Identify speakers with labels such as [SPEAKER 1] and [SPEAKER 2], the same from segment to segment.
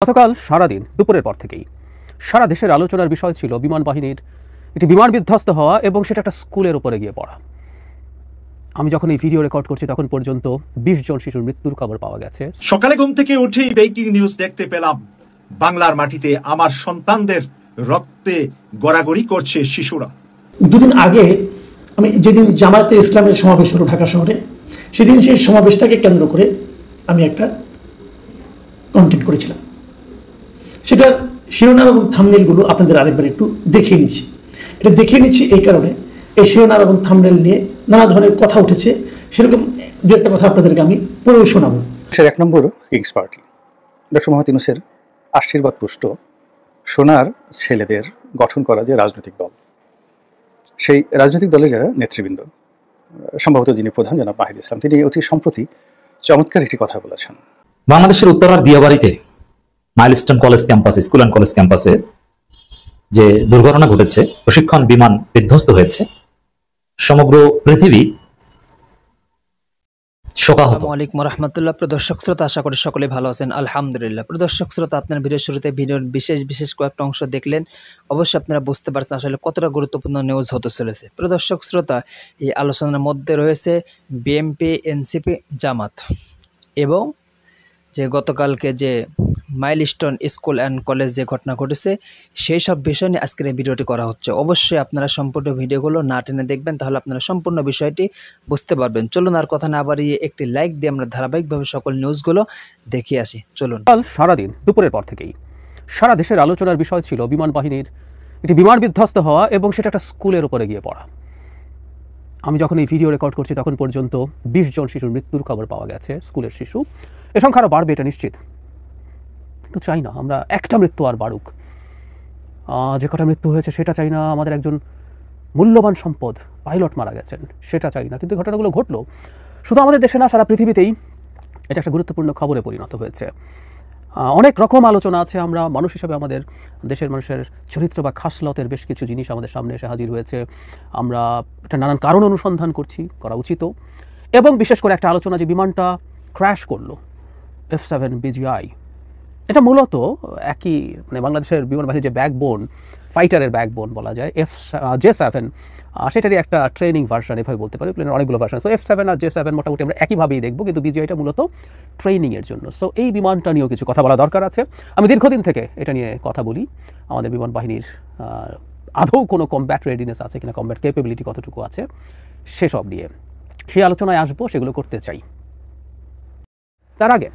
[SPEAKER 1] গতকাল সারাদিন দুপুরের পর থেকেই সারা দেশের আলোচনার বিষয় ছিল বিমান বাহিনীর একটি বিমান বিধ্বস্ত হওয়া এবং সেটা একটা স্কুলের উপরে গিয়ে পড়া। আমি যখন এই ভিডিও রেকর্ড করছি তখন পর্যন্ত 20 জন শিশুর মৃত্যুর খবর পাওয়া গেছে।
[SPEAKER 2] সকালে ঘুম থেকে উঠেই ব্রেকিং নিউজ দেখতে পেলাম, বাংলার মাটিতে আমার সন্তানদের রক্তে গড়াগড়ি করছে শিশুরা।
[SPEAKER 3] দুদিন আগে আমি যেদিন জামায়াতে ইসলামের সমাবেশ হলো ঢাকা শহরে, সেদিন সেই সমাবেশটাকে কেন্দ্র করে আমি একটা কন্টেন্ট করেছিলাম। সেটার শিরোনাম এবং থাম্বনেলগুলো আপনাদের আরেকবার একটু দেখিয়ে নিচ্ছি। এটা দেখিয়ে নিচ্ছি এই কারণে, এই শিরোনাম এবং থাম্বনেল নিয়ে নানা ধরনের কথা উঠেছে। সেরকম দু একটা কথা আপনাদেরকে আমি পড়েও শোনাবো।
[SPEAKER 4] 1 নম্বর কিংস পার্টি, ডক্টর মোহাম্মদ ইউনূসের আশীর্বাদ পুষ্ট সোনার ছেলেদের গঠন করা যে রাজনৈতিক দল, সেই রাজনৈতিক দলের যারা নেতৃবৃন্দ, সম্ভবত যিনি প্রধান জনাব মাহিদুল ইসলাম, তিনি অতি সম্প্রতি চমৎকার একটি কথা বলেছেন।
[SPEAKER 5] বাংলাদেশের উত্তরার দিয়াবাড়িতে মাইলস্টোন কলেজ ক্যাম্পাসে, স্কুল অ্যান্ড কলেজ ক্যাম্পাসে যে দুর্ঘটনা ঘটেছে, প্রশিক্ষণ বিমান বিধ্বস্ত হয়েছে, সমগ্র পৃথিবী শোকাহত।
[SPEAKER 6] আসসালামু আলাইকুম রাহমাতুল্লাহ। দর্শক শ্রোতা, আশা করি সকলে ভালো আছেন, আলহামদুলিল্লাহ। দর্শক শ্রোতা, আপনার ভিডিও শুরুতে ভিডিওর বিশেষ কয়েকটা অংশ দেখলেন, অবশ্যই আপনারা বুঝতে পারছেন আসলে কতটা গুরুত্বপূর্ণ নিউজ হতে চলেছে। দর্শক শ্রোতা, এই আলোচনার মধ্যে রয়েছে বিএনপি, এনসিপি, জামাত এবং যে গতকালকে যে মাইলস্টোন স্কুল অ্যান্ড কলেজ যে ঘটনা ঘটেছে, সেই সব বিষয় নিয়ে আজকের এই ভিডিওটি করা হচ্ছে। অবশ্যই আপনারা সম্পূর্ণ ভিডিওগুলো না টেনে দেখবেন, তাহলে আপনারা সম্পূর্ণ বিষয়টি বুঝতে পারবেন। চলুন আর কথা না বাড়িয়ে একটি লাইক দিয়ে আমরা ধারাবাহিকভাবে সকল নিউজগুলো দেখে আসি। চলুন।
[SPEAKER 1] কাল সারাদিন দুপুরের পর থেকেই সারা দেশের আলোচনার বিষয় ছিল বিমান বাহিনীর একটি বিমান বিধ্বস্ত হওয়া এবং সেটা একটা স্কুলের উপরে গিয়ে পড়া। আমি যখন এই ভিডিও রেকর্ড করছি তখন পর্যন্ত 20 জন শিশুর মৃত্যুর খবর পাওয়া গেছে, স্কুলের শিশু। এ সংখ্যা আরও বাড়বে, এটা নিশ্চিত। কিন্তু চাই না আমরা একটা মৃত্যু আর বাড়ুক। যে কটা মৃত্যু হয়েছে সেটা চাই না। আমাদের একজন মূল্যবান সম্পদ পাইলট মারা গেছেন, সেটা চাই না। কিন্তু ঘটনাগুলো ঘটলো শুধু আমাদের দেশে না, সারা পৃথিবীতেই এটা একটা গুরুত্বপূর্ণ খবরে পরিণত হয়েছে। অনেক রকম আলোচনা আছে। আমরা মানুষ হিসাবে আমাদের দেশের মানুষের চরিত্র বা খাসলতের বেশ কিছু জিনিস আমাদের সামনে এসে হাজির হয়েছে। আমরা এটা নানান কারণ অনুসন্ধান করছি, করা উচিত। এবং বিশেষ করে একটা আলোচনা যে বিমানটা ক্র্যাশ করলো, F7 BGI, এটা মূলত একই মানে বাংলাদেশের বিমান বাহিনীর যে ব্যাকবোন, ফাইটারের ব্যাকবোন বলা যায়, J7, সেটারই একটা ট্রেনিং ভার্সন, এভাবে বলতে পারি। প্লেনের অনেকগুলো ভার্সন। সো F7 আর J7 মোটামুটি আমরা একইভাবেই দেখবো, কিন্তু BGIটা মূলত ট্রেনিংয়ের জন্য। সো এই বিমানটা নিয়েও কিছু কথা বলা দরকার আছে। আমি দীর্ঘদিন থেকে এটা নিয়ে কথা বলি, আমাদের বিমান বাহিনীর আদৌ কোনো কমব্যাট রেডিনেস আছে কিনা, কমব্যাট ক্যাপেবিলিটি কতটুকু আছে, সেসব নিয়ে সেই আলোচনায় আসবো, সেগুলো করতে চাই। তার আগে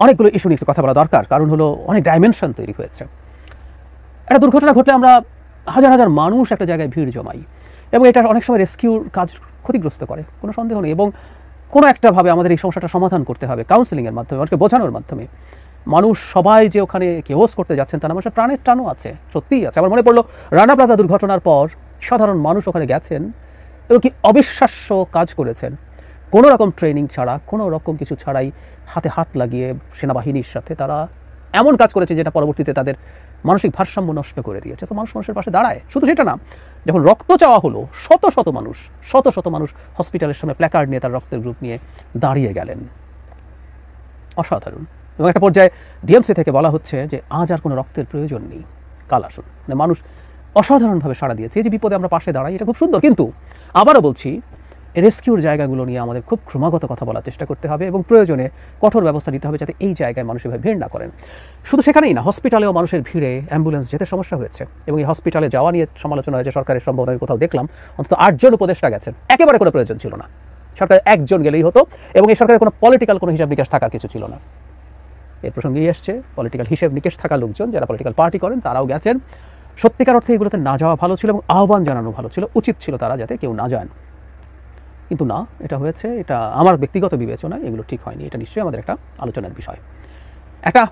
[SPEAKER 1] অনেকগুলো ইস্যু নিয়ে কথা বলা দরকার, কারণ হলো অনেক ডাইমেনশন তৈরি হয়েছে। একটা দুর্ঘটনা ঘটলে আমরা হাজার হাজার মানুষ একটা জায়গায় ভিড় জমাই এবং এটা অনেক সময় রেস্কিউর কাজ ক্ষতিগ্রস্ত করে, কোনো সন্দেহ নেই। এবং কোনো একটাভাবে আমাদের এই সমস্যাটা সমাধান করতে হবে, কাউন্সেলিংয়ের মাধ্যমে, মানুষকে বোঝানোর মাধ্যমে। মানুষ সবাই যে ওখানে কেওস করতে যাচ্ছেন তা না, মানুষের প্রাণের টানও আছে, সত্যিই আছে। আমার মনে পড়লো রানা প্লাজা দুর্ঘটনার পর সাধারণ মানুষ ওখানে গেছেন এবং কি অবিশ্বাস্য কাজ করেছেন, কোনো রকম ট্রেনিং ছাড়া, কোনো রকম কিছু ছাড়াই, হাতে হাত লাগিয়ে সেনাবাহিনীর সাথে তারা এমন কাজ করেছে যেটা পরবর্তীতে তাদের মানসিক ভারসাম্য নষ্ট করে দিয়েছে। তো মানুষ মানুষের পাশে দাঁড়ায়। শুধু সেটা না, যখন রক্ত চাওয়া হলো, শত শত মানুষ হসপিটালের সামনে প্ল্যাকার্ড নিয়ে, তার রক্তের গ্রুপ নিয়ে দাঁড়িয়ে গেলেন। অসাধারণ। এবং একটা পর্যায়ে ডিএমসি থেকে বলা হচ্ছে যে আজ আর কোনো রক্তের প্রয়োজন নেই, কাল আসুন। মানে মানুষ অসাধারণভাবে সাড়া দিয়েছে। এই যে বিপদে আমরা পাশে দাঁড়াই, এটা খুব সুন্দর। কিন্তু আবারও বলছি, রেস্কিউর জায়গাগুলো নিয়ে আমাদের খুব ক্রমাগত কথা বলার চেষ্টা করতে হবে এবং প্রয়োজনে কঠোর ব্যবস্থা নিতে হবে যাতে এই জায়গায় মানুষ এভাবে ভিড় না করেন। শুধু সেখানেই না, হসপিটালেও মানুষের ভিড়ে অ্যাম্বুলেন্স যেতে সমস্যা হয়েছে এবং এই হসপিটালে যাওয়া নিয়ে সমালোচনা হয়েছে। সরকারের সম্ভবত আমি কোথাও দেখলাম অন্তত 8 জন উপদেষ্টা গেছেন, একেবারে কোনো প্রয়োজন ছিল না। সরকার একজন গেলেই হতো এবং এই সরকারের কোনো পলিটিক্যাল কোনো হিসাব নিকাশ থাকার কিছু ছিল না। এর প্রসঙ্গেই এসছে পলিটিক্যাল হিসেব নিকেশ থাকা লোকজন, যারা পলিটিক্যাল পার্টি করেন, তারাও গেছেন। সত্যিকার অর্থে এগুলোতে না যাওয়া ভালো ছিল এবং আহ্বান জানানো ভালো ছিল, উচিত ছিল তারা যাতে কেউ না যান। কিন্তু না, এটা হয়েছে। এটা আমার ব্যক্তিগত বিবেচনায় এগুলো ঠিক হয়নি। এটা নিশ্চয়ই আমাদের একটা আলোচনার বিষয়। একটা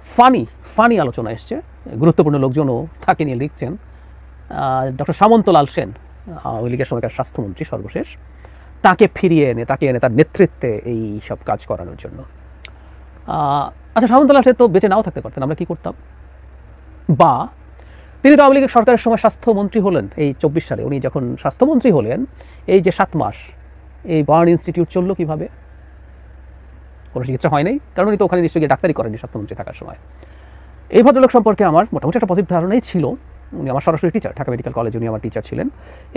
[SPEAKER 1] ফানি আলোচনা এসছে, গুরুত্বপূর্ণ লোকজনও তাকে নিয়ে লিখছেন। ডক্টর সামন্তলাল সেন, আওয়ামী লীগের সময়কার স্বাস্থ্যমন্ত্রী সর্বশেষ, তাকে ফিরিয়ে এনে তার নেতৃত্বে এই সব কাজ করানোর জন্য। আচ্ছা, সামন্তলাল সেন তো বেঁচে নাও থাকতে পারতেন, আমরা কি করতাম? বা তিনি তো আওয়ামী লীগের সরকারের সময় স্বাস্থ্যমন্ত্রী হলেন, এই 24 সালে উনি যখন স্বাস্থ্যমন্ত্রী হলেন, এই যে 7 মাস এই বার্ন ইনস্টিটিউট চললো কীভাবে? কোনো চিকিৎসা হয় নাই, কারণ উনি তো ওখানে নিশ্চয়ই ডাক্তারি করেনি স্বাস্থ্যমন্ত্রী থাকার সময়। এই ভদ্রলোক সম্পর্কে আমার মোটামুটি একটা পজিটিভ ধারণাই ছিল। উনি আমার সরাসরি টিচার, ঢাকা মেডিকেল কলেজে উনি আমার টিচার ছিলেন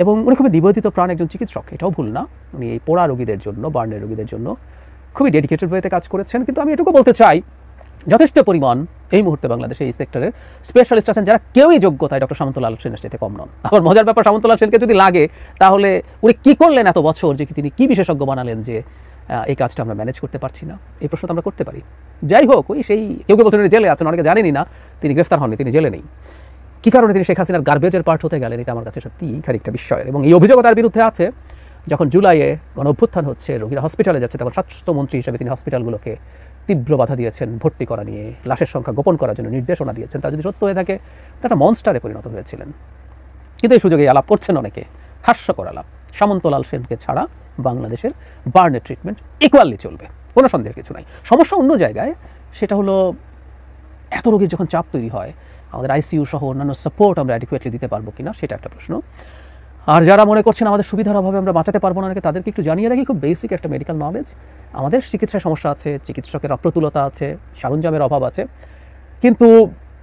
[SPEAKER 1] এবং উনি খুবই নিবেদিত প্রাণ একজন চিকিৎসক, এটাও ভুল না। উনি এই পোড়া রোগীদের জন্য, বার্নের রোগীদের জন্য খুবই ডেডিকেটেড ওয়েতে কাজ করেছেন। কিন্তু আমি এটুকু বলতে চাই, যথেষ্ট পরিমাণ এই মুহূর্তে বাংলাদেশে এই সেক্টরের স্পেশালিস্ট আছেন যারা কেউই যোগ্যতায় ডক্টর সামন্তলাল সেনের সাথে কম নন। আবার মজার ব্যাপার, সামন্তলাল সেনকে যদি লাগে তাহলে উনি কী করলেন এত বছর, যে তিনি কী বিশেষজ্ঞ বানালেন যে এই কাজটা আমরা ম্যানেজ করতে পারছি না, এই প্রশ্ন তো আমরা করতে পারি। যাই হোক, ওই সেই কেউ কেউ বলছেন জেলে আছেন, অনেকে জানেনই না তিনি গ্রেফতার হননি, তিনি জেলে নেই। কী কারণে তিনি শেখ হাসিনার গার্বেজের পার্ট হতে গেলেন, এটা আমার কাছে সত্যিই খানিকটা বিস্ময়ের। এবং এই অভিযোগ তার বিরুদ্ধে আছে। যখন জুলাইয়ে গণ অভ্যুত্থান হচ্ছে, রোগীরা হসপিটালে যাচ্ছে, তখন স্বাস্থ্যমন্ত্রী হিসেবে তিনি হসপিটালগুলোকে তীব্র বাধা দিয়েছেন ভর্তি করা নিয়ে, লাশের সংখ্যা গোপন করার জন্য নির্দেশনা দিয়েছেন। তার যদি সত্য হয়ে থাকে তা একটা মনস্টারে পরিণত হয়েছিলেন। কিন্তু এই সুযোগে আলাপ করছেন অনেকে, হাস্যকর আলাপ। সামন্তলাল সেনকে ছাড়া বাংলাদেশের বার্নের ট্রিটমেন্ট ইকুয়ালি চলবে, কোনো সন্দেহের কিছু নাই। সমস্যা অন্য জায়গায়, সেটা হলো এত রোগীর যখন চাপ তৈরি হয়, আমাদের আইসিইউ সহ অন্যান্য সাপোর্ট আমরা অ্যাডিকুয়েটলি দিতে পারবো কিনা, সেটা একটা প্রশ্ন। আর যারা মনে করছেন আমাদের সুবিধার অভাবে আমরা বাঁচাতে পারবো না, তাদেরকে একটু জানিয়ে রাখি, খুব বেসিক একটা মেডিকেল নলেজ। আমাদের চিকিৎসায় সমস্যা আছে, চিকিৎসকের অপ্রতুলতা আছে, সরঞ্জামের অভাব আছে, কিন্তু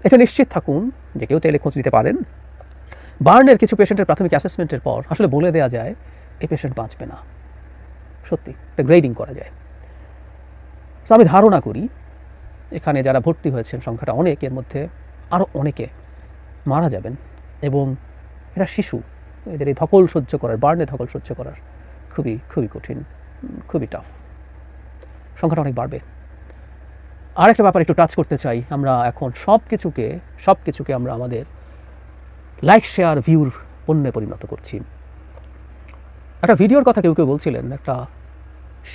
[SPEAKER 1] এটা নিশ্চিত থাকুন যে কেউ চাইলে খোঁজ নিতে পারেন। বার্নের কিছু পেশেন্টের প্রাথমিক অ্যাসেসমেন্টের পর আসলে বলে দেওয়া যায় এই পেশেন্ট বাঁচবে না, সত্যি একটা গ্রেডিং করা যায়। তো আমি ধারণা করি এখানে যারা ভর্তি হয়েছেন সংখ্যাটা অনেক, এর মধ্যে আরও অনেকে মারা যাবেন। এবং এরা শিশু, এদের এই ধকল সহ্য করার, বার্নে ধকল সহ্য করার খুবই খুবই কঠিন, খুবই টাফ। সংখ্যাটা অনেক বাড়বে। আরেকটা ব্যাপার একটু টাচ করতে চাই, আমরা এখন সব কিছুকে আমরা আমাদের লাইক শেয়ার ভিউর পণ্যে পরিণত করছি। একটা ভিডিওর কথা কেউ বলছিলেন, একটা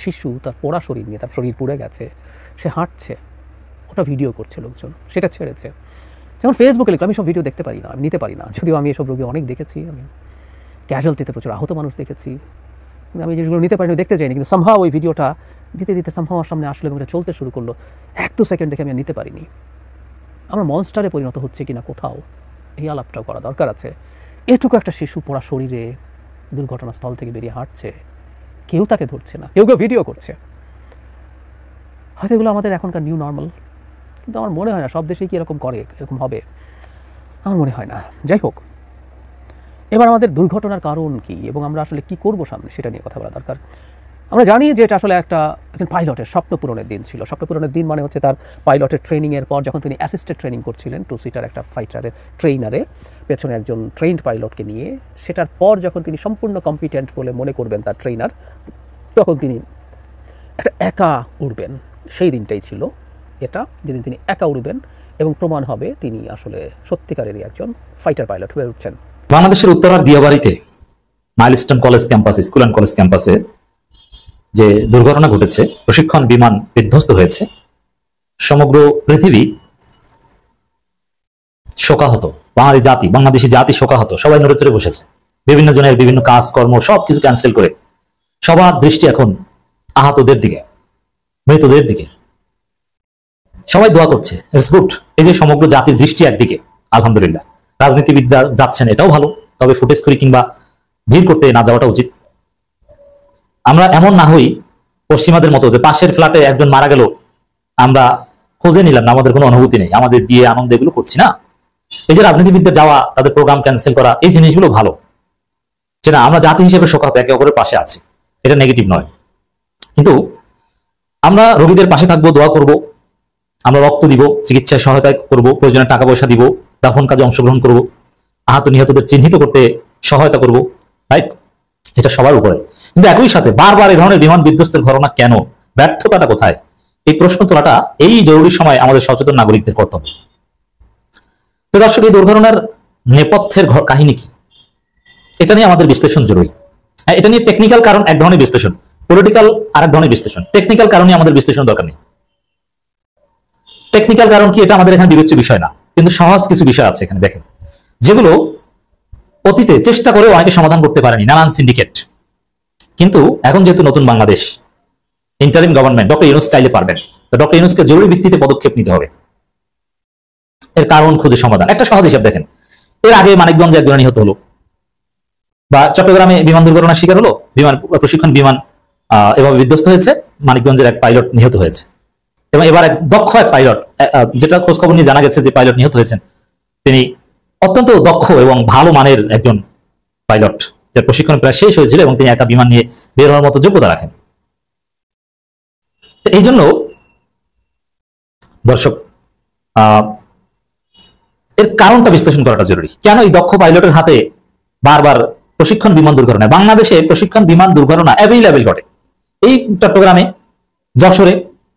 [SPEAKER 1] শিশু তার পোড়া শরীর নিয়ে, তার শরীর পুড়ে গেছে, সে হাঁটছে, ওটা ভিডিও করছে লোকজন, সেটা ছেড়েছে। যেমন ফেসবুকে লিখলাম, আমি সব ভিডিও দেখতে পারি না, আমি নিতে পারি না, যদিও আমি এসব রোগী অনেক দেখেছি, আমি ক্যাজুয়ালিটিতে প্রচুর আহত মানুষ দেখেছি, কিন্তু আমি যেগুলো নিতে পারিনি, দেখতে চাইনি। কিন্তু সামহাও ওই ভিডিওটা দিতে সামহাও আমার সামনে আসলো এবং এটা চলতে শুরু করলো, 1-2 সেকেন্ড দেখে আমি নিতে পারিনি। আমরা মনস্টারে পরিণত হচ্ছে কিনা কোথাও, এই আলাপটাও করা দরকার আছে। এটুকু একটা শিশু পোড়া শরীরে দুর্ঘটনাস্থল থেকে বেরিয়ে হাঁটছে, কেউ তাকে ধরছে না, কেউ ভিডিও করছে। হয়তো এগুলো আমাদের এখনকার নিউ নর্মাল, কিন্তু আমার মনে হয় না সব দেশেই কি এরকম করে, এরকম হবে, আমার মনে হয় না। যাই হোক, এবার আমাদের দুর্ঘটনার কারণ কি এবং আমরা আসলে কি করব সামনে, সেটা নিয়ে কথা বলা দরকার। আমরা জানি যে এটা আসলে একজন পাইলটের স্বপ্ন পূরণের দিন ছিল। স্বপ্ন পূরণের দিন মানে হচ্ছে তার পাইলটের ট্রেনিংয়ের পর যখন তিনি অ্যাসিস্টেড ট্রেনিং করছিলেন 2 সিটার একটা ফাইটারের ট্রেইনারে, পেছনে একজন ট্রেইনড পাইলটকে নিয়ে, সেটার পর যখন তিনি সম্পূর্ণ কম্পিটেন্ট বলে মনে করবেন তার ট্রেইনার, তখন তিনি একটা একা উড়বেন। সেই দিনটাই ছিল এটা, যেদিন তিনি একা উড়বেন এবং প্রমাণ হবে তিনি আসলে সত্যিকারেরই একজন ফাইটার পাইলট হয়ে উঠছেন।
[SPEAKER 5] বাংলাদেশের উত্তরার দিয়াবাড়িতে মাইলস্টোন কলেজ ক্যাম্পাসে, স্কুল অ্যান্ড কলেজ ক্যাম্পাসে যে দুর্ঘটনা ঘটেছে, প্রশিক্ষণ বিমান বিধ্বস্ত হয়েছে, সমগ্র পৃথিবী শোকাহত, বাংলাদেশি জাতি শোকাহত, সবাই নড়ে চড়ে বসেছে, বিভিন্ন জনের বিভিন্ন কাজ কর্ম সবকিছু ক্যান্সেল করে সবার দৃষ্টি এখন আহতদের দিকে, মৃতদের দিকে। সবাই দোয়া করছে, ইটস গুড। এই যে সমগ্র জাতির দৃষ্টি একদিকে, আলহামদুলিল্লাহ। রাজনীতিবিদরা যাচ্ছেন, এটাও ভালো, তবে ফুটেজ করি কিংবা ভিড় করতে না যাওয়াটা উচিত। আমরা এমন না হই পশ্চিমাদের মতো যে পাশের ফ্ল্যাটে একজন মারা গেল, আমরা খোঁজে নিলাম না, আমাদের কোনো অনুভূতি নেই, আমাদের বিয়ে আনন্দ এগুলো করছি না। এই যে রাজনীতিবিদদের যাওয়া, তাদের প্রোগ্রাম ক্যান্সেল করা, এই জিনিসগুলো ভালো, যে না আমরা জাতি হিসেবে শোকাহত, একে অপরের পাশে আছি, এটা নেগেটিভ নয়। কিন্তু আমরা রোগীদের পাশে থাকবো, দোয়া করব, আমরা রক্ত দিব, চিকিৎসায় সহায়তা করব, প্রয়োজনে টাকা পয়সা দিব, দাফন কাজে অংশগ্রহণ করব, আহত নিহতদের চিহ্নিত করতে সহায়তা করব, রাইট? এটা সবার উপরে। কিন্তু একই সাথে বারবার এই ধরনের বিমান বিধ্বস্তের ঘটনা কেন, ব্যর্থতাটা কোথায়, এই প্রশ্ন তোলাটা এই জরুরি সময় আমাদের সচেতন নাগরিকদের কর্তব্য। তো দর্শক, এই দুর্ঘটনার নেপথ্যের কাহিনী কি, এটা নিয়ে আমাদের বিশ্লেষণ জরুরি। এটা নিয়ে টেকনিক্যাল কারণ এক ধরনের বিশ্লেষণ, পলিটিক্যাল আরেক ধরনের বিশ্লেষণ। টেকনিক্যাল কারণে আমাদের বিশ্লেষণ দরকার নেই। টেকনিক্যাল কারণ কি, এটা আমাদের এখানে বিবেচ্য বিষয় না, কিন্তু সহজ কিছু বিষয় আছে এখানে, দেখেন, যেগুলো অতীতে চেষ্টা করে অনেকে সমাধান করতে পারেনি, নানান সিন্ডিকেট। কিন্তু এখন যেহেতু নতুন Bangladesh, interim government, doctor Yunus চাইলে পারবেন, তো ডক্টর ইউনূসকে জরুরি ভিত্তিতে পদক্ষেপ নিতে হবে, এর কারণ খুঁজে সমাধান। একটা সহজ হিসাব দেখেন, এর আগে মানিকগঞ্জে একজন নিহত হলো, বা চট্টগ্রামে বিমান দুর্ঘটনার শিকার হলো, প্রশিক্ষণ বিমান এভাবে বিধ্বস্ত হয়েছে, মানিকগঞ্জের এক পাইলট নিহত হয়েছে। এবং এবার এক দক্ষ এক পাইলট, যেটা খোঁজ খবর নিয়ে জানা গেছে যে পাইলট নিহত হয়েছেন, তিনি অত্যন্ত দক্ষ এবং ভালো মানের একজন পাইলট, যার প্রশিক্ষণ প্রায় শেষ হয়েছিল এবং তিনি একা বিমান নিয়ে বের হওয়ার মতো যোগ্যতা রাখেন। এই জন্য দর্শক এর কারণটা বিশ্লেষণ করাটা জরুরি। কেন এই দক্ষ পাইলটের হাতে বারবার প্রশিক্ষণ বিমান দুর্ঘটনা? বাংলাদেশে প্রশিক্ষণ বিমান দুর্ঘটনা অ্যাভেইলেবল ঘটে। এই চট্টগ্রামে, যশোরে,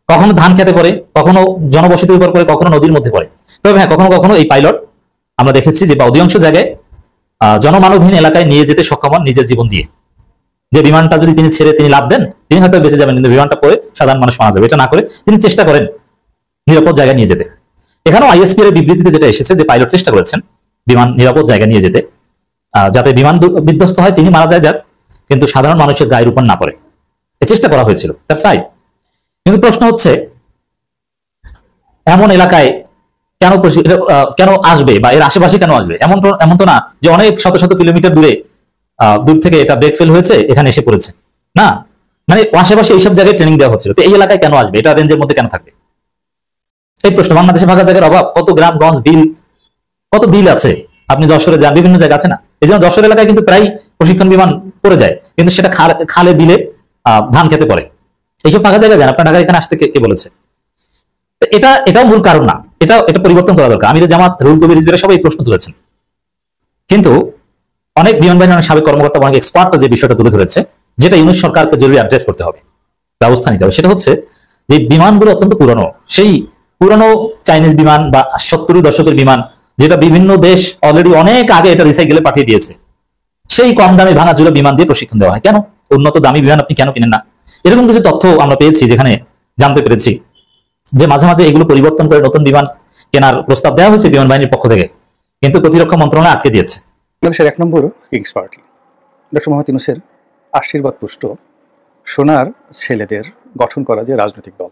[SPEAKER 5] কখনো ধান খেতে পড়ে, কখনো জনবসতির উপর পড়ে, কখনো নদীর মধ্যে পড়ে। তবে হ্যাঁ, কখনো কখনো এই পাইলট আমরা দেখেছি যে অধিকাংশ জায়গায় জনমানবহীন এলাকায় নিয়ে যেতে সক্ষম হন নিজের জীবন দিয়ে। যে বিমানটা যদি তিনি ছেড়ে তিনি লাভ দেন, তিনি হয়তো বেঁচে যাবেন, কিন্তু বিমানটা পড়ে সাধারণ মানুষ মারা যাবে। এটা না করে তিনি চেষ্টা করেন নিরাপদ জায়গায় নিয়ে যেতে। এখানেও আইএসপি এর বিবৃতিতে যেটা এসেছে যে পাইলট চেষ্টা করেছেন বিমান নিরাপদ জায়গায় নিয়ে যেতে, যাতে বিমান বিধ্বস্ত হয়, তিনি মারা যায় যাক, কিন্তু সাধারণ মানুষের গায়ের উপর না পড়ে। এই চেষ্টা করা হয়েছিল, তার সাইড। কিন্তু প্রশ্ন হচ্ছে, এমন এলাকায় কেন আসবে বা এর আশেপাশে কেন আসবে? এমন তো না যে অনেক শত শত কিলোমিটার দূর থেকে এটা ব্রেক ফেল হয়েছে এখানে এসে পড়েছে, না। মানে আশেপাশে এইসব জায়গায় ট্রেনিং দেওয়া হচ্ছিল, তো এই এলাকায় কেন আসবে? এটা রেঞ্জের মধ্যে কেন থাকবে? এই প্রশ্ন। বাংলাদেশে ফাঁকা জায়গার অভাব, কত গ্রামগঞ্জ কত বিল আছে, আপনি যশোরে যান, বিভিন্ন জায়গা আছে না? এই জন্য যশোর এলাকায় কিন্তু প্রায় প্রশিক্ষণ বিমান পড়ে যায়, কিন্তু সেটা খালে বিলে ধান খেতে পড়ে। এইসব ফাঁকা জায়গায় যান, আপনার ঢাকা এখানে আসতে কে বলেছে? এটাও মূল কারণ না, এটা পরিবর্তন করা দরকার। আমির জামাত, রুহুল কবির রিজভীরা সবাই প্রশ্ন তুলেছেন, কিন্তু অনেক বিমান বাহিনীর অনেক সাবেক কর্মকর্তা, অনেক এক্সপার্ট যে বিষয়টা তুলে ধরেছে, যেটা ইউনুস সরকারকে জরুরি অ্যাড্রেস করতে হবে, ব্যবস্থা নিতে হবে। সেটা হচ্ছে যে বিমানগুলো অত্যন্ত পুরনো, সেই পুরনো চাইনিজ বিমান বা 70 দশকের বিমান, যেটা বিভিন্ন দেশ অলরেডি অনেক আগে এটা রিসাইকেলে পাঠিয়ে দিয়েছে, সেই কম দামে ভাঙাচুরা বিমান দিয়ে প্রশিক্ষণ দেওয়া হয়। কেন উন্নত দামি বিমান আপনি কেন কিনেন না? এরকম কিছু তথ্য আমরা পেয়েছি, যেখানে জানতে পেরেছি যে মাঝে মাঝে এগুলো পরিবর্তন করে নতুন বিমান কেনার প্রস্তাব দেওয়া হয়েছে বিমান বাহিনীর পক্ষ থেকে, কিন্তু প্রতিরক্ষা মন্ত্রণালয় আটকে দিয়েছে।
[SPEAKER 4] বাংলাদেশের 1 নম্বর কিংস পার্টি, ডক্টর মোহাম্মদ ইউনূসের আশীর্বাদ পুষ্ট সোনার ছেলেদের গঠন করা যে রাজনৈতিক দল,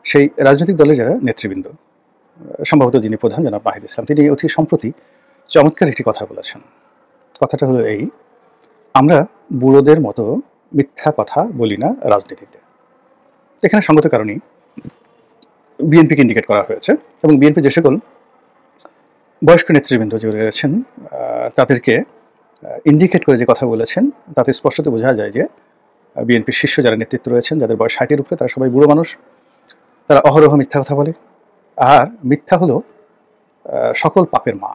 [SPEAKER 4] সেই রাজনৈতিক দলের যারা নেতৃবৃন্দ, সম্ভবত যিনি প্রধান জনাব মাহিদ ইসলাম, তিনি অতি সম্প্রতি চমৎকার একটি কথা বলেছেন। কথাটা হলো এই: আমরা বুড়োদের মতো মিথ্যা কথা বলি না রাজনীতিতে। এখানে সঙ্গত কারণেই বিএনপিকে ইন্ডিকেট করা হয়েছে, এবং বিএনপি যে সকল বয়স্ক নেতৃবৃন্দ যে রয়েছেন তাদেরকে ইন্ডিকেট করে যে কথা বলেছেন, তাতে স্পষ্টত বোঝা যায় যে বিএনপির শীর্ষ যারা নেতৃত্ব রয়েছেন, যাদের বয়স 60-এর উপরে, তারা সবাই বুড়ো মানুষ। তারা অহরহ মিথ্যা কথা বলে, আর মিথ্যা হলো সকল পাপের মা।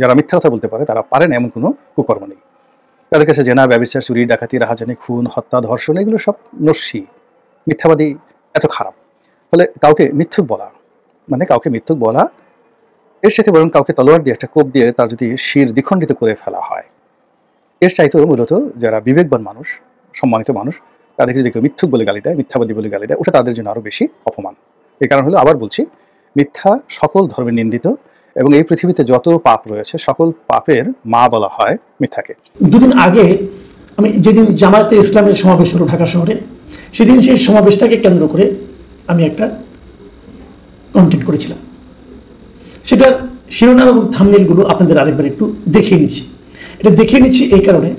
[SPEAKER 4] যারা মিথ্যা কথা বলতে পারে, তারা পারে না এমন কোনো কুকর্ম নেই। তাদের কাছে জেনা, ব্যভিচার, চুরি, ডাকাতি, রাহাজানি, খুন, হত্যা, ধর্ষণ, এগুলো সব নস্যি। মিথ্যাবাদী এত খারাপ। ফলে কাউকে মিথ্যুক বলা মানে কাউকে মিথ্যুক বলা, এর সাথে বরং কাউকে তলোয়ার দিয়ে, একটা কোপ দিয়ে তার যদি শির দ্বিখণ্ডিত করে ফেলা হয়, এর চাইতেও মূলত যারা বিবেকবান মানুষ, সম্মানিত মানুষ, তাদেরকে যদি কেউ মিথ্যুক বলে গালি দেয়, মিথ্যাবাদী বলে গালি দেয়, ওটা তাদের জন্য আরো বেশি অপমান। এই কারণ হলো, আবার বলছি, মিথ্যা সকল ধর্মে নিন্দিত, এবং এই পৃথিবীতে যত পাপ রয়েছে সকল পাপের মা বলা হয় মিথ্যাকে।
[SPEAKER 3] দুদিন আগে আমি যেদিন জামায়াতে ইসলামের সমাবেশ হলো ঢাকা শহরে, সেদিন সেই সমাবেশটাকে কেন্দ্র করে আমি একটা কন্টেন্ট করেছিলাম। সেটার শিরোনাম এবং থাম্বনেলগুলো আপনাদের আরেকবার একটু দেখিয়ে নিচ্ছি। এটা দেখিয়ে নিচ্ছি এই কারণে,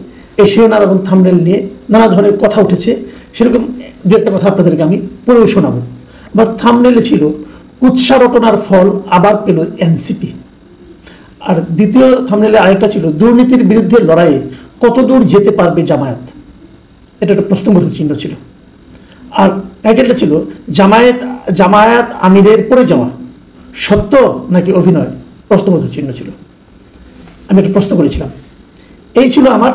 [SPEAKER 3] এই শিরোনাম এবং থাম্বনেল নিয়ে নানা ধরনের কথা উঠেছে। সেরকম দু একটা কথা আপনাদেরকে আমি পড়েও শোনাবো। আমার থাম্বনেলে ছিল কুৎসা রটনার ফল আবার পেল এনসিপি, আর দ্বিতীয় থাম্বনেলে আরেকটা ছিল দুর্নীতির বিরুদ্ধে লড়াইয়ে কতদূর যেতে পারবে জামায়াত। এটা একটা প্রশ্নবোধক চিহ্ন ছিল। আর টাইটেলটা ছিল জামায়াত আমিরের পড়ে যাওয়া সত্য নাকি অভিনয়, প্রশ্নবোধক চিহ্ন ছিল। আমি একটা প্রশ্ন করেছিলাম, এই ছিল আমার।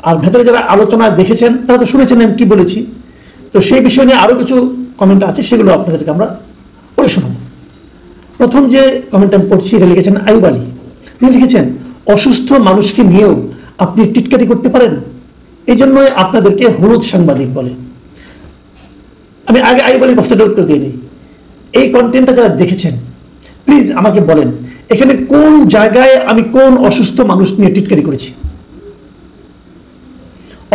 [SPEAKER 3] আর ভেতরে যারা আলোচনা দেখেছেন তারা তো শুনেছেন আমি কি বলেছি। তো সেই বিষয় নিয়ে আরও কিছু কমেন্ট আছে, সেগুলো আপনাদেরকে আমরা পড়ে শোনাব। প্রথম যে কমেন্ট আমি পড়ছি, এটা লিখেছেন আইয়ুব আলী। তিনি লিখেছেন, অসুস্থ মানুষকে নিয়েও আপনি টিটকারি করতে পারেন, এই জন্যই আপনাদেরকে হলুদ সাংবাদিক বলে। আমি আগে আইয়ুব আলীর প্রশ্নটার উত্তর দিয়ে নিই। এই কন্টেন্টটা যারা দেখেছেন প্লিজ আমাকে বলেন, এখানে কোন জায়গায় আমি কোন অসুস্থ মানুষ নিয়ে টিটকারি করেছি?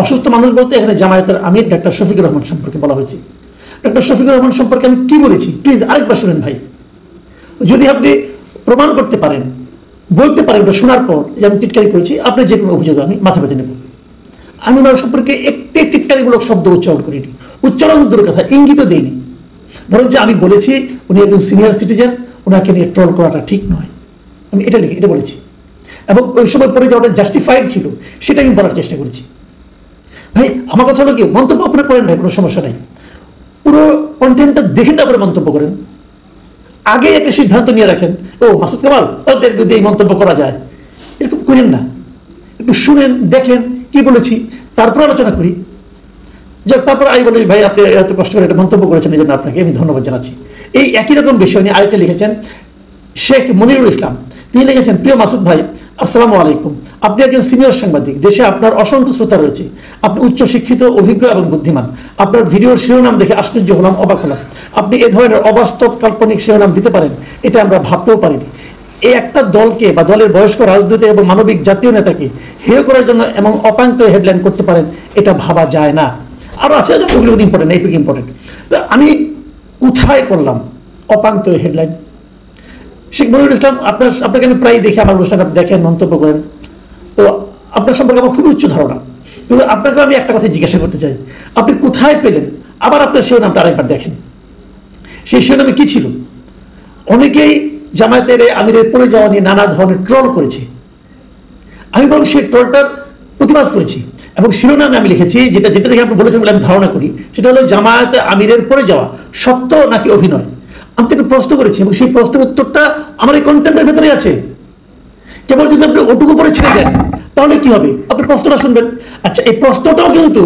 [SPEAKER 3] অসুস্থ মানুষ বলতে এখানে জামায়াতের আমির ডক্টর শফিকুর রহমান সম্পর্কে বলা হয়েছে। ডক্টর শফিকুর রহমান সম্পর্কে আমি কি বলেছি প্লিজ আরেকবার শুনেন ভাই। যদি আপনি প্রমাণ করতে পারেন, বলতে পারেন, ওটা শোনার পর যে আমি টিটকারি করেছি, আপনার যে কোনো অভিযোগ আমি মাথা পেতে নেব। আমি ওনার সম্পর্কে একটি টিটকারিমূলক শব্দ উচ্চারণ করিনি, উচ্চারণ দূরের কথা, ইঙ্গিতও দিইনি। বরং যে আমি বলেছি উনি একজন সিনিয়র সিটিজেন, ওনাকে নিয়ে ট্রল করাটা ঠিক নয়, আমি এটা বলেছি। এবং ওই সময় পরে যে ওটা জাস্টিফাইড ছিল সেটা আমি বলার চেষ্টা করেছি। ভাই আমার কথা হলো কি, মন্তব্য আপনারা করেন ভাই, কোনো সমস্যা নাই, পুরো কন্টেন্টটা দেখে তারপরে মন্তব্য করেন। আগে একটা সিদ্ধান্ত নিয়ে রাখেন, ও মাসুদ কামাল তাদের বিরুদ্ধে এই মন্তব্য করা যায়, এরকম করেন না। একটু শুনেন, দেখেন কি বলেছি, তারপর আলোচনা করি। যাক, তারপর আমি বলি ভাই আপনি এত কষ্ট করে একটা মন্তব্য করেছেন, এই জন্য আপনাকে আমি ধন্যবাদ জানাচ্ছি। এই একই রকম বিষয় নিয়ে আরেকটা লিখেছেন শেখ মনিরুল ইসলাম, তিনি লিখেছেন, প্রিয় মাসুদ ভাই আসসালামু আলাইকুম, আপনি একজন সিনিয়র সাংবাদিক, দেশে আপনার অসংখ্য শ্রোতা রয়েছে, আপনি উচ্চ শিক্ষিত, অভিজ্ঞ এবং বুদ্ধিমান। আপনার ভিডিওর শিরোনাম দেখে আশ্চর্য হলাম, অবাক হলাম। আপনি এ ধরনের অবাস্তব কাল্পনিক শিরোনাম দিতে পারেন, এটা আমরা ভাবতেও পারিনি। এই একটা দলকে বা দলের বয়স্ক রাজনৈতিক এবং মানবিক জাতীয় নেতাকে হেয় করার জন্য এবং অপাঙ্ক্ত হেডলাইন করতে পারেন, এটা ভাবা যায় না। আরো আছে ওগুলো ইম্পর্টেন্ট, এইটুকু ইম্পর্টেন্ট। আমি কোথায় করলাম অপাঙ্ক্ত হেডলাইন? শেখ মনিরুল ইসলাম, আপনাকে আমি প্রায় দেখি, আমার অনুষ্ঠান আপনি দেখেন, মন্তব্য করেন, তো আপনার সম্পর্কে আমার খুবই উচ্চ ধারণা। কিন্তু আপনাকে আমি একটা কথা জিজ্ঞাসা করতে চাই, আপনি কোথায় পেলেন? আবার আপনার শিরোনামটা আরেকবার দেখেন, সেই শিরোনামে কি ছিল? অনেকেই জামায়াতের আমিরের পড়ে যাওয়া নিয়ে নানা ধরনের ট্রল করেছে, আমি বরং সেই ট্রলটার প্রতিবাদ করেছি এবং শিরোনামে আমি লিখেছি, যেটা দেখে আপনি বলেছেন বলে আমি ধারণা করি, সেটা হলো জামায়াতে আমিরের পড়ে যাওয়া সত্য নাকি অভিনয়। আমি তাকে প্রশ্ন করেছি এবং সেই প্রশ্নের উত্তরটা আমার এই কন্টেন্টের ভেতরে আছে। কেবল যদি আপনি ওটুকু পরে ছেড়ে দেন তাহলে কি হবে? আপনি প্রশ্নটা শুনবেন। আচ্ছা, এই প্রশ্নটাও কিন্তু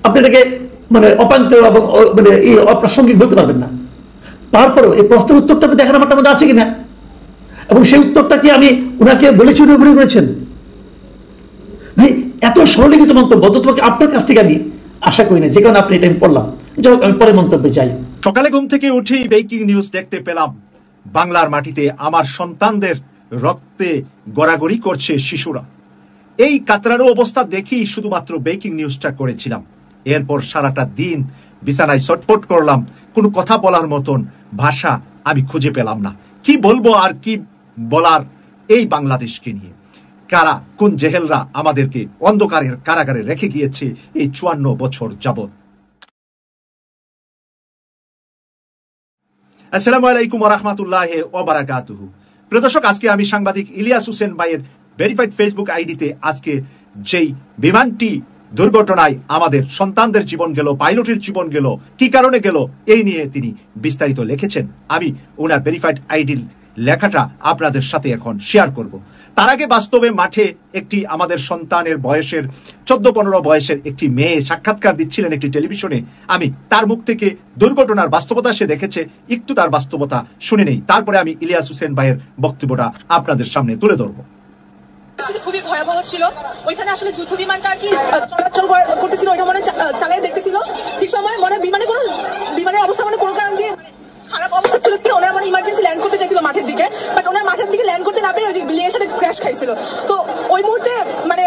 [SPEAKER 3] আপনি এটাকে মানে অপান্ত এবং মানে এই অপ্রাসঙ্গিক বলতে পারবেন না। তারপরেও এই প্রশ্নের উত্তরটা আপনি দেখেন আমারটা মধ্যে আছে কিনা, এবং সেই উত্তরটা কি আমি ওনাকে বলেছি, উনি মনে করেছেন? ভাই এত সরলীকৃত মন্তব্য তো তোমাকে আপনার কাছ থেকে আমি আশা করি না, যে কারণে আপনি এটা আমি পড়লাম। যাই হোক, আমি পরে মন্তব্যে যাই।
[SPEAKER 2] সকালে ঘুম থেকে উঠেই ব্রেকিং নিউজ দেখতে পেলাম, বাংলার মাটিতে আমার সন্তানদের রক্তে গড়াগড়ি করছে শিশুরা। এই কাতরানো অবস্থা দেখেই শুধুমাত্র ব্রেকিং নিউজটা করেছিলাম। এরপর সারাটা দিন বিছানায় ছটফট করলাম, কোনো কথা বলার মতন ভাষা আমি খুঁজে পেলাম না। কি বলবো আর কি বলার এই বাংলাদেশকে নিয়ে? কারা, কোন জেহেলরা আমাদেরকে অন্ধকারের কারাগারে রেখে গিয়েছে এই 54 বছর যাবত। আসসালামু আলাইকুম ওয়া রাহমাতুল্লাহি ওয়া বারাকাতুহু। প্রিয় দর্শক, আজকে আমি সাংবাদিক ইলিয়াস হোসেন ভাইয়ের ভেরিফাইড ফেসবুক আইডিতে আজকে যেই বিমানটি দুর্ঘটনায় আমাদের সন্তানদের জীবন গেল, পাইলটের জীবন গেল, কি কারণে গেল, এই নিয়ে তিনি বিস্তারিত লিখেছেন। আমি ওনার ভেরিফাইড আইডির লেখাটা আপনাদের সাথে এখন শেয়ার করব। তার আগে বাস্তবে মাঠে একটি আমাদের সন্তানের বয়সের 14-15 বয়সের একটি মেয়ে সাক্ষাৎকার দিচ্ছিলেন একটি টেলিভিশনে। আমি তার মুখ থেকে দুর্ঘটনার বাস্তবতা সে দেখেছে, একটু তার বাস্তবতা শুনে নেই, তারপরে আমি ইলিয়াস হোসেন ভাইয়ের বক্তব্যটা আপনাদের সামনে তুলে ধরবো।
[SPEAKER 7] খুবই ভয়াবহ ছিল। ওইখানে আসলে যুদ্ধ বিমানটা আর কি চলাচল করতেছিল, ওইটা মনে চালিয়ে দেখতেছিল। ঠিক সময় মনে বিমানের অবস্থা মানে কোনো কারণ দিয়ে খারাপ অবস্থা ছিল কি, ওনার মানে ইমার্জেন্সি ল্যান্ড করতে চাইছিল মাঠের দিকে, বাট ওনার মাঠের দিকে ল্যান্ড করতে না পেরে ওই যে বিল্ডিং এর সাথে ক্র্যাশ খাইছিল। তো ওই মুহূর্তে মানে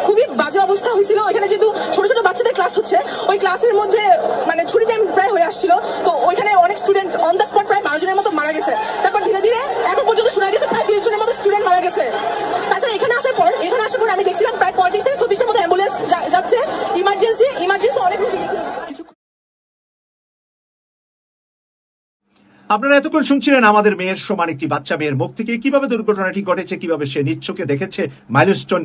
[SPEAKER 7] খুবই বাজে অবস্থা হয়েছিল। ওইখানে যেহেতু ছোট ছোট বাচ্চাদের ক্লাস হচ্ছে, ওই ক্লাসের মধ্যে মানে ছুটি টাইম প্রায় হয়ে আসছিল। তো ওইখানে অনেক স্টুডেন্ট অন দ্য স্পট প্রায় 12 জনের মতো মারা গেছে। তারপর ধীরে ধীরে এখন পর্যন্ত শোনা গেছে প্রায় 30 জনের মতো স্টুডেন্ট মারা গেছে। তাছাড়া এখানে আসার পর আমি দেখছিলাম প্রায় 35 থেকে 36টার মতো অ্যাম্বুলেন্স যাচ্ছে, ইমার্জেন্সি অনেক রোগী গেছে।
[SPEAKER 2] আপনারা এতক্ষণ শুনছিলেন আমাদের মেয়ের সমান একটি বাচ্চা মেয়ের মুখ থেকে কিভাবে দুর্ঘটনাটি ঘটেছে, কিভাবে সে নিজ চোখে দেখেছে। মাইলস্টোন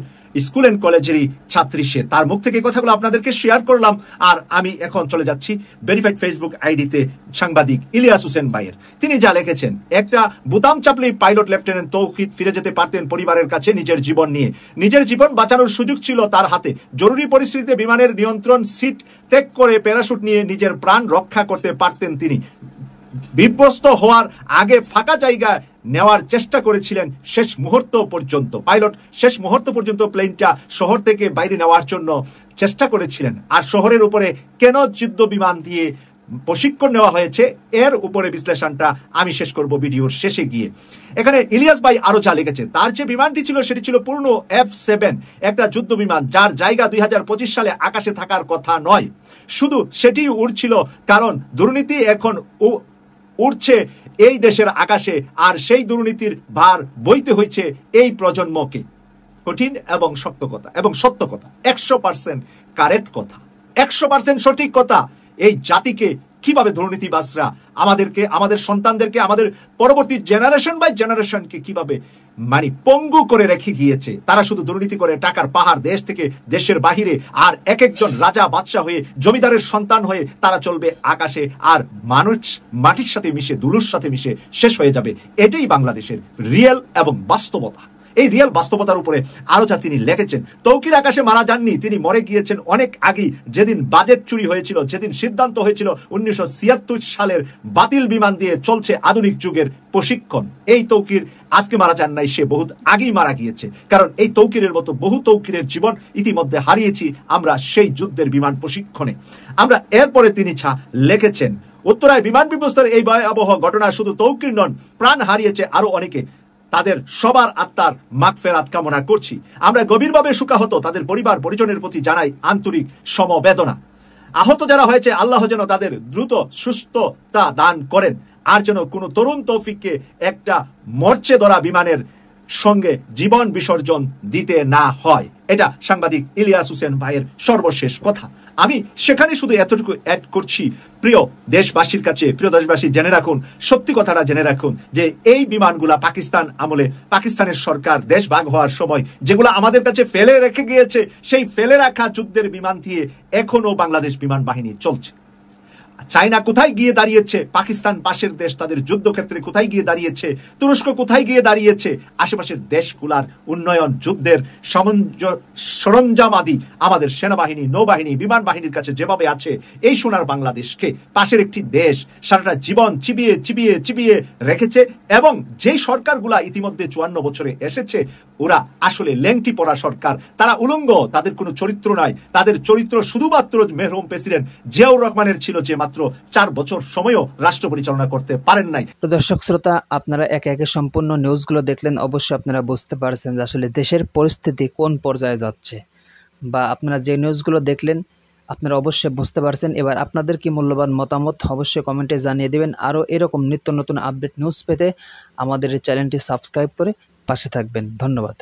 [SPEAKER 2] স্কুল এন্ড কলেজেরই ছাত্রী সে, তার মুখ থেকে কথাগুলো আপনাদেরকে শেয়ার করলাম। আর আমি এখন চলে যাচ্ছি ভেরিফাইড ফেসবুক আইডিতে সাংবাদিক ইলিয়াস হোসেন ভাইয়ের। তিনি যা লিখেছেন, একটা বোতাম চাপলেই পাইলট লেফটেন্যান্ট তৌহিদ ফিরে যেতে পারতেন পরিবারের কাছে নিজের জীবন নিয়ে। নিজের জীবন বাঁচানোর সুযোগ ছিল তার হাতে। জরুরি পরিস্থিতিতে বিমানের নিয়ন্ত্রণ সিট ত্যাগ করে প্যারাশুট নিয়ে নিজের প্রাণ রক্ষা করতে পারতেন তিনি। বিধ্বস্ত হওয়ার আগে ফাঁকা জায়গা নেওয়ার চেষ্টা করেছিলেন শেষ মুহূর্ত পর্যন্ত। পাইলট শেষ মুহূর্ত পর্যন্ত প্লেনটা শহর থেকে বাইরে নেওয়ার জন্য চেষ্টা করেছিলেন। আর শহরের উপরে কেন যুদ্ধ বিমান দিয়ে প্রশিক্ষণ নেওয়া হয়েছে, এর উপরে বিশ্লেষণটা আমি শেষ করব ভিডিওর শেষে গিয়ে। এখানে ইলিয়াস ভাই আরো যা লিখেছে, তার যে বিমানটি ছিল সেটি ছিল পূর্ণ F7, একটা যুদ্ধ বিমান, যার জায়গা 2025 সালে আকাশে থাকার কথা নয়। শুধু সেটি উড়ছিল কারণ দুর্নীতি এখন উঠছে এই দেশের আকাশে, আর সেই দুর্নীতির ভার বইতে হয়েছে এই প্রজন্মকে। কঠিন এবং শক্ত কথা এবং সত্য কথা, 100% কারেক্ট কথা, 100% সঠিক কথা। এই জাতিকে কিভাবে দুর্নীতিবাজরা আমাদেরকে, আমাদের সন্তানদেরকে, আমাদের পরবর্তী জেনারেশন বাই জেনারেশনকে কিভাবে মানে পঙ্গু করে রেখে গিয়েছে। তারা শুধু দুর্নীতি করে টাকার পাহাড় দেশ থেকে দেশের বাহিরে, আর এক একজন রাজা বাদশা হয়ে, জমিদারের সন্তান হয়ে তারা চলবে আকাশে, আর মানুষ মাটির সাথে মিশে, ধুলোর সাথে মিশে শেষ হয়ে যাবে। এটাই বাংলাদেশের রিয়েল এবং বাস্তবতা। এই রিয়েল বাস্তবতার উপরে আরো যা তিনি লিখেছেন, তৌকির আকাশে মারা যাননি, তিনি মরে গিয়েছেন অনেক আগেই। যেদিন বাজেট চুরি হয়েছিল, যেদিন সিদ্ধান্ত হয়েছিল 1976 সালের বাতিল বিমান দিয়ে চলছে আধুনিক যুগের প্রশিক্ষণ, এই তৌকির আজকে মারা যান নাই, সে বহুত আগেই মারা গিয়েছে। কারণ এই তৌকিরের মতো বহু তৌকিরের জীবন ইতিমধ্যে হারিয়েছি আমরা সেই যুদ্ধের বিমান প্রশিক্ষণে। আমরা এরপরে তিনি লিখেছেন, উত্তরায় বিমান বিধ্বস্তের এই ভয়াবহ ঘটনা শুধু তৌকির নন, প্রাণ হারিয়েছে আরো অনেকে। তাদের সবার আত্মার মাগফিরাত কামনা করছি। আমরা গভীরভাবে শোকাহত, তাদের পরিবার পরিজনের প্রতি জানাই আন্তরিক সমবেদনা। আহত যারা হয়েছে, আল্লাহ যেন তাদের দ্রুত সুস্থতা দান করেন, আর যেন কোনো তরুণ তৌফিককে একটা মরচে ধরা বিমানের সঙ্গে জীবন বিসর্জন দিতে না হয়। এটা সাংবাদিক ইলিয়াস হোসেন ভাইয়ের সর্বশেষ কথা। আমি সেখানে শুধু এতটুকু অ্যাড করছি, প্রিয় দেশবাসীর কাছে, প্রিয় দেশবাসী জেনে রাখুন, সত্যি কথাটা জেনে রাখুন যে এই বিমানগুলা পাকিস্তান আমলে, পাকিস্তানের সরকার দেশ ভাগ হওয়ার সময় যেগুলো আমাদের কাছে ফেলে রেখে গিয়েছে, সেই ফেলে রাখা যুদ্ধের বিমান দিয়ে এখনো বাংলাদেশ বিমান বাহিনী চলছে। চায়না কোথায় গিয়ে দাঁড়িয়েছে, পাকিস্তান পাশের দেশ, তাদের যুদ্ধক্ষেত্রে কোথায় গিয়ে দাঁড়িয়েছে, তুরস্ক কোথায় গিয়ে দাঁড়িয়েছে, আশেপাশের দেশগুলার উন্নয়ন, যুদ্ধের সরঞ্জাম আদি আমাদের সেনাবাহিনী, নৌবাহিনী, বিমান বাহিনীর কাছে যেভাবে আছে, এই সোনার বাংলাদেশকে পাশের একটি দেশ সারাটা জীবন চিবিয়ে চিবিয়ে চিবিয়ে রেখেছে। এবং যেই সরকারগুলা ইতিমধ্যে 54 বছরে এসেছে, ওরা আসলে লেংটি পড়া সরকার, তারা উলঙ্গ, তাদের কোনো চরিত্র নাই। তাদের চরিত্র শুধুমাত্র মেহরুম প্রেসিডেন্ট জিয়াউর রহমানের ছিল, যে মাত্র 4 বছর সময়ও রাষ্ট্র পরিচালনা করতে পারেন নাই।
[SPEAKER 6] দর্শক শ্রোতা, আপনারা একে একে সম্পূর্ণ নিউজগুলো দেখলেন, অবশ্যই আপনারা বুঝতে পারছেন যে আসলে দেশের পরিস্থিতি কোন পর্যায়ে যাচ্ছে, বা আপনারা যে নিউজগুলো দেখলেন আপনারা অবশ্যই বুঝতে পারছেন। এবার আপনাদের কি মূল্যবান মতামত অবশ্যই কমেন্টে জানিয়ে দেবেন। আরও এরকম নিত্য নতুন আপডেট নিউজ পেতে আমাদের এই চ্যানেলটি সাবস্ক্রাইব করে পাশে থাকবেন। ধন্যবাদ।